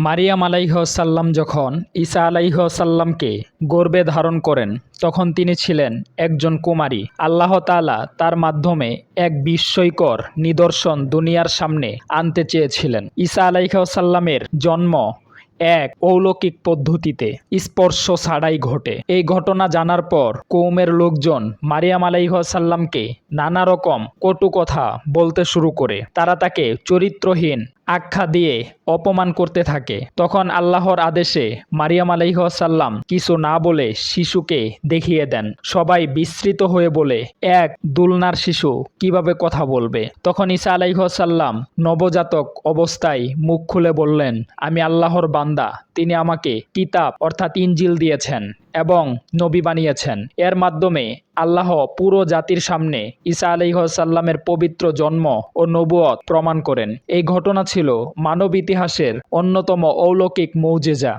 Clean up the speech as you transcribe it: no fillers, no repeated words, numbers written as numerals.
মারিয়াম আলাইহিসসালাম যখন ঈসা আলাইহিসসালামকে গর্ভে ধারণ করেন তখন তিনি ছিলেন একজন কুমারী। আল্লাহ তাআলা তার মাধ্যমে এক বিস্ময়কর নিদর্শন দুনিয়ার সামনে আনতে চেয়েছিলেন। ঈসা আলাইহিসসালামের জন্ম এক অলৌকিক পদ্ধতিতে স্পর্শ ছাড়াই ঘটে। এই ঘটনা জানার পর কওমের লোকজন মারিয়াম আলাইহিসসালামকে নানা রকম কটু কথা বলতে শুরু করে। তারা তাকে চরিত্রহীন আখ্যা দিয়ে অপমান করতে থাকে। তখন আল্লাহর আদেশে মারিয়াম আলাইহিসসালাম কিছু না বলে শিশুকে দেখিয়ে দেন। সবাই বিস্মিত হয়ে বলে, এক দুলনার শিশু কিভাবে কথা বলবে? তখন ঈসা আলাইহিসসালাম নবজাতক অবস্থায় মুখ খুলে বললেন, আমি আল্লাহর বান্দা। তিনি আমাকে কিতাব অর্থাৎ ইনজিল দিয়েছেন এবং নবী বানিয়েছেন। এর মাধ্যমে আল্লাহ পুরো জাতির সামনে ঈসা আলাইহিসসালামের পবিত্র জন্ম ও নবুয়ত প্রমাণ করেন। এই ঘটনা ছিল মানব ইতিহাসের অন্যতম অলৌকিক মুজিজা।